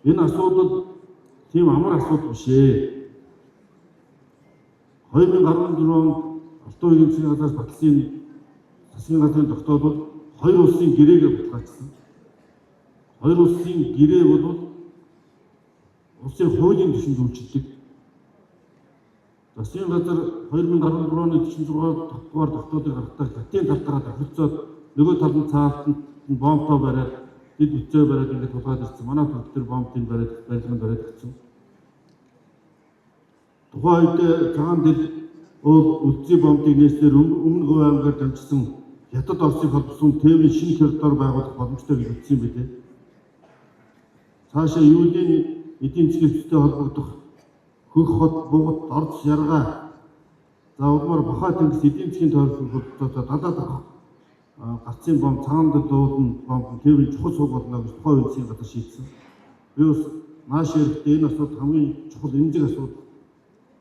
Энэ асуудал тийм амар асуудал биш ээ. 2014 онд Алтан үеийн засгийн газраас батлсан засгийн газрын тогтоолол хоёр улсын гэрээгээ баталгаажсан. Хоёр улсын гэрээ бол улсын хуулийн түвшинд үйлчилдэг. Засгийн газар 2014 оны 46 дугаар тогтоолыг гаргахтаа хятадын тал дараа тохирцоод нөгөө талын цаалтанд бомбтой бариад дэд бүтцээ бариад ингээд тулгаад ирсэн. Манай төвдөр бомбын барилганд бариад ирсэн. Тухайн үед цагаан дэл үлдсэн бомбыг нээснээр өмнө Хувь аймгаар дамжсан Хятад Оросыг холбосон тээврийн шинэ коридор байгуулах боломжтой гэж үзсэн юм билээ. Цаашаа юулийн эдийн засгийн төстэй холбогдох хөх хот бугад орц яргаа за удмаар Бохай тэнгис эдийн засгийн тохиолдолд далаад гарцын бомб цагаан дэл дуулан бомб тээврийн чухал сууг болно гэж тухайн үед засгийн газар шийдсэн. Би бас нааш эрэхтэй энэ асуудал хамгийн чухал эмзэг асуудал.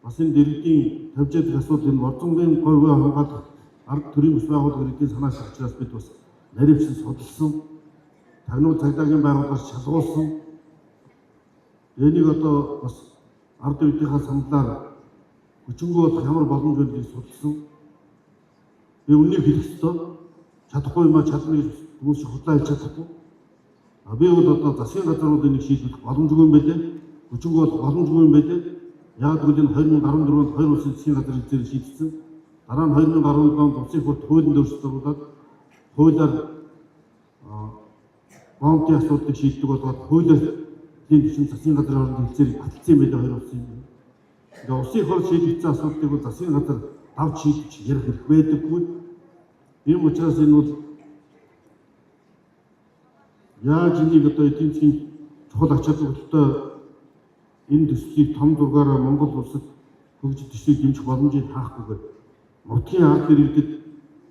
Бас энэ дэргэдийн тавьж ядах асуудал энэ орцонгийн говьгоо хамгаалах арга төрийн бүс байгууллага иргэдийн санаа шилжүүлээс бид бас наривчин судалсан. Тагнуул цагдаагийн байгууллагаас шалгуулсан. Энийг одоо бас ард үеийнхаа саналаар хүчингү болох ямар боломж вэ гэж судалсан. Би үннийг хэлэх ёстой. Чадахгүй юм а чадна гэж хүмүүс худлаа хэлж чадахгүй. Би бол одоо засгийн газруудын нэг шийдвэрлэх боломжгүй юм байлээ. Хүчингү болох боломжгүй юм байлээ. Яг л энэ 2014 онд хоёр улсын засгийн газрын зэрэг шийдсэн. Дараа нь 2017 онд улсын бүрт хуулийн өөрчлөлтөөр хуулиар бомбын асуудлыг шийддэг болоод хуулиар тийм чинь засгийн газрын хооронд хэлцээр баталсан юм байлээ хоёр улсын. Тэгээ улсын хол шийдэгдсэн асуудлыг бол засгийн газар давж шийдэж ярих хэрэг байдаггүй. Ийм учраас энэ бол яаж энийг одоо эдийн засгийн чухал ач холбогдолтой энэ төслийг том зургаараа Монгол улсад хөгжил төслийг дэмжих боломжийг хаахгүйгээр нутгийн ард иргэдэд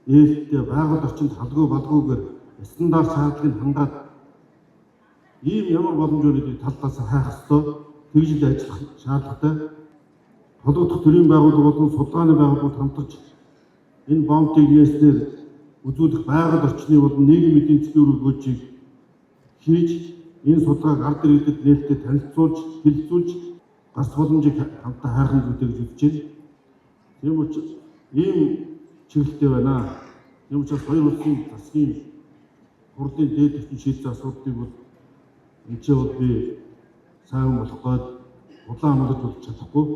ээлтэй байгаль орчинд халгүй балгүйгээр стандарт шаардлагыг хангаад ийм ямар боломжуудыг талдаас хайх ёстой тэгж л ажиллах шаардлагатай. Холбогдох төрийн байгууллага болон судалгааны байгууллагууд хамтарч энэ бомбыг нээснээр үзүүлэх байгаль орчны болон нийгмийн эдийн засгийн үр өгөөжийг хийж энэ судалгааг ард иргэдэд нээлттэй танилцуулж, хэлэлцүүлж гарц боломжийг хамтдаа хайрхан зүйтэй гэж үзэж байна. Тийм учраас ийм чиглэлтэй байна. Тийм учраас хоёр улсын засгийн хурлын дээд түвшин шийдсэн асуудлыг бол энэ ч бол би сайн болох гээд удаан амлаж болж чадахгүй.